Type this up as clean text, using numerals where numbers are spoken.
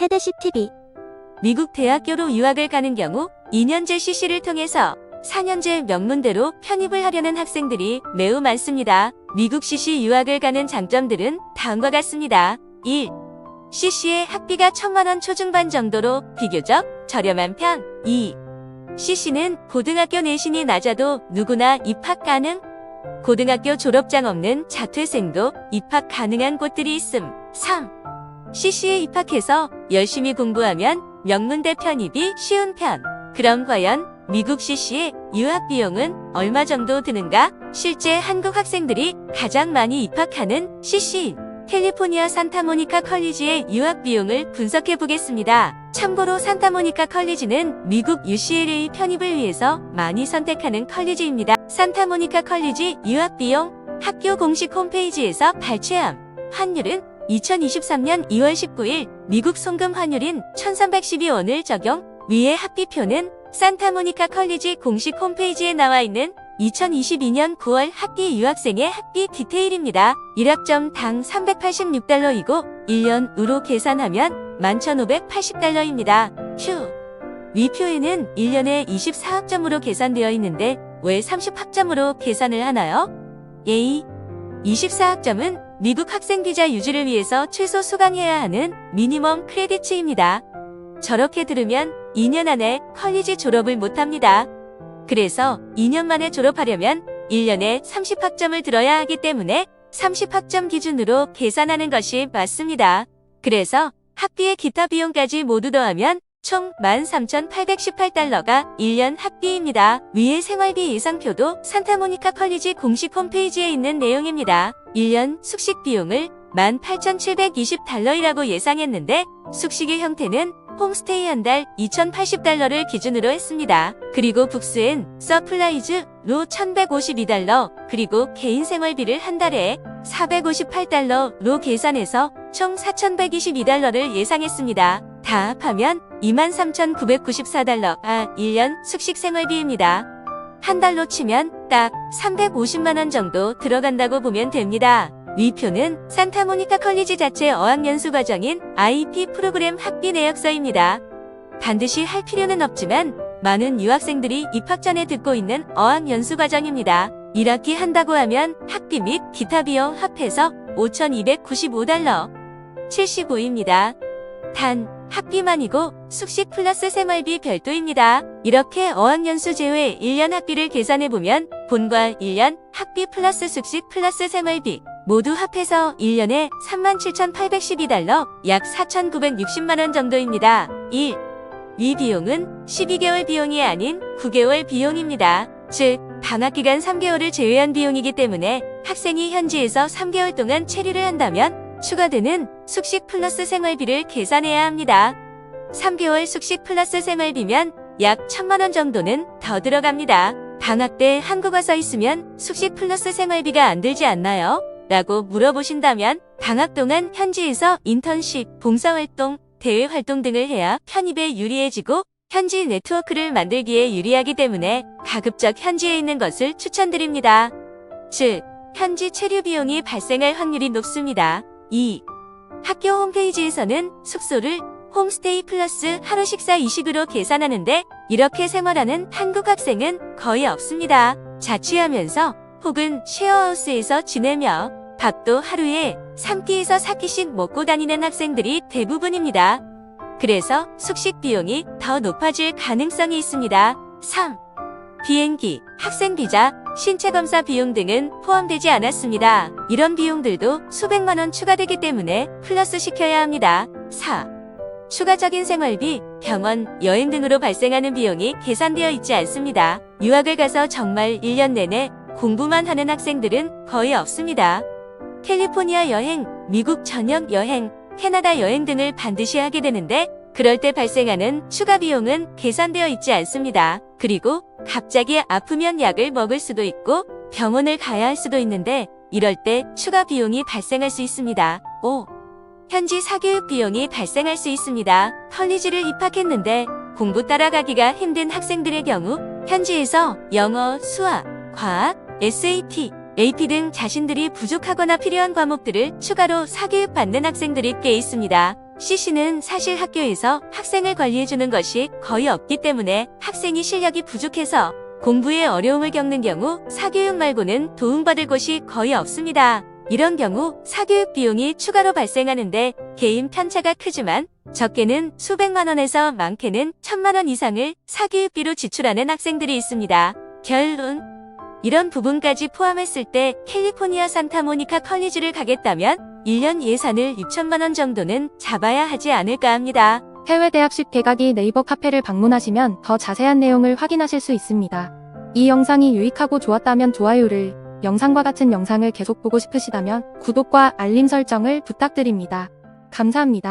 테드십 TV. 미국 대학교로 유학을 가는 경우 2년제 CC를 통해서 4년제 명문대로 편입을 하려는 학생들이 매우 많습니다. 미국 CC 유학을 가는 장점들은 다음과 같습니다. 1. CC의 학비가 1000만원 초중반 정도로 비교적 저렴한 편. 2. CC는 고등학교 내신이 낮아도 누구나 입학 가능. 고등학교 졸업장 없는 자퇴생도 입학 가능한 곳들이 있음. 3. CC에 입학해서 열심히 공부하면 명문대 편입이 쉬운 편. 그럼 과연 미국 CC의 유학 비용은 얼마 정도 드는가? 실제 한국 학생들이 가장 많이 입학하는 CC인 캘리포니아 산타모니카 컬리지의 유학 비용을 분석해 보겠습니다. 참고로 산타모니카 컬리지는 미국 UCLA 편입을 위해서 많이 선택하는 컬리지입니다. 산타모니카 컬리지 유학 비용 학교 공식 홈페이지에서 발췌함. 환율은 2023년 2월 19일 미국 송금 환율인 1312원을 적용. 위의 학비표는 산타모니카 컬리지 공식 홈페이지에 나와 있는 2022년 9월 학기 유학생의 학비 디테일입니다. 1학점당 386달러이고 1년으로 계산하면 11,580달러입니다. 휴. 위 표에는 1년에 24학점으로 계산되어 있는데 왜 30학점으로 계산을 하나요? A. 24학점은 미국 학생 비자 유지를 위해서 최소 수강해야 하는 미니멈 크레디츠입니다. 저렇게 들으면 2년 안에 컬리지 졸업을 못합니다. 그래서 2년 만에 졸업하려면 1년에 30학점을 들어야 하기 때문에 30학점 기준으로 계산하는 것이 맞습니다. 그래서 학비의 기타 비용까지 모두 더하면 총 13,818달러가 1년 학비입니다. 위의 생활비 예상표도 산타모니카 컬리지 공식 홈페이지에 있는 내용입니다. 1년 숙식 비용을 18,720달러이라고 예상했는데 숙식의 형태는 홈스테이 한 달 2,080달러를 기준으로 했습니다. 그리고 북스앤 서플라이즈로 1,152달러, 그리고 개인 생활비를 한 달에 458달러로 계산해서 총 4,122달러를 예상했습니다. 다 합하면 23,994달러가 1년 숙식 생활비입니다. 한 달로 치면 딱 350만원 정도 들어간다고 보면 됩니다. 위표는 산타모니카 컬리지 자체 어학연수 과정인 IP 프로그램 학비 내역서입니다. 반드시 할 필요는 없지만 많은 유학생들이 입학 전에 듣고 있는 어학연수 과정입니다. 1학기 한다고 하면 학비 및 기타 비용 합해서 5,295달러 75입니다. 단 학비만이고 숙식 플러스 생활비 별도입니다. 이렇게 어학연수 제외 1년 학비를 계산해보면 본과 1년 학비 플러스 숙식 플러스 생활비 모두 합해서 1년에 37,812달러, 약 4,960만원 정도입니다. 1. 위 비용은 12개월 비용이 아닌 9개월 비용입니다. 즉, 방학기간 3개월을 제외한 비용이기 때문에 학생이 현지에서 3개월 동안 체류를 한다면 추가되는 숙식 플러스 생활비를 계산해야 합니다. 3개월 숙식 플러스 생활비면 약 1,000만원 정도는 더 들어갑니다. 방학 때 한국어 써 있으면 숙식 플러스 생활비가 안 들지 않나요? 라고 물어보신다면 방학 동안 현지에서 인턴십, 봉사활동, 대외활동 등을 해야 편입에 유리해지고 현지 네트워크를 만들기에 유리하기 때문에 가급적 현지에 있는 것을 추천드립니다. 즉, 현지 체류 비용이 발생할 확률이 높습니다. 2. 학교 홈페이지에서는 숙소를 홈스테이 플러스 하루 식사 이식으로 계산하는데 이렇게 생활하는 한국 학생은 거의 없습니다. 자취하면서 혹은 쉐어하우스에서 지내며 밥도 하루에 3끼에서 4끼씩 먹고 다니는 학생들이 대부분입니다. 그래서 숙식 비용이 더 높아질 가능성이 있습니다. 3. 비행기, 학생비자, 신체검사 비용 등은 포함되지 않았습니다. 이런 비용들도 수백만원 추가되기 때문에 플러스 시켜야 합니다. 4. 추가적인 생활비, 병원, 여행 등으로 발생하는 비용이 계산되어 있지 않습니다. 유학을 가서 정말 1년 내내 공부만 하는 학생들은 거의 없습니다. 캘리포니아 여행, 미국 전역 여행, 캐나다 여행 등을 반드시 하게 되는데 그럴 때 발생하는 추가 비용은 계산되어 있지 않습니다. 그리고 갑자기 아프면 약을 먹을 수도 있고 병원을 가야 할 수도 있는데 이럴 때 추가 비용이 발생할 수 있습니다. 5. 현지 사교육 비용이 발생할 수 있습니다. 컬리지를 입학했는데 공부 따라가기가 힘든 학생들의 경우 현지에서 영어, 수학, 과학, SAT, AP 등 자신들이 부족하거나 필요한 과목들을 추가로 사교육 받는 학생들이 꽤 있습니다. CC는 사실 학교에서 학생을 관리해주는 것이 거의 없기 때문에 학생이 실력이 부족해서 공부에 어려움을 겪는 경우 사교육 말고는 도움받을 곳이 거의 없습니다. 이런 경우 사교육 비용이 추가로 발생하는데 개인 편차가 크지만 적게는 수백만 원에서 많게는 1,000만 원 이상을 사교육비로 지출하는 학생들이 있습니다. 결론. 이런 부분까지 포함했을 때 캘리포니아 산타모니카 컬리지를 가겠다면 1년 예산을 6천만 원 정도는 잡아야 하지 않을까 합니다. 해외 대학식 개각이 네이버 카페를 방문하시면 더 자세한 내용을 확인하실 수 있습니다. 이 영상이 유익하고 좋았다면 좋아요를, 영상과 같은 영상을 계속 보고 싶으시다면 구독과 알림 설정을 부탁드립니다. 감사합니다.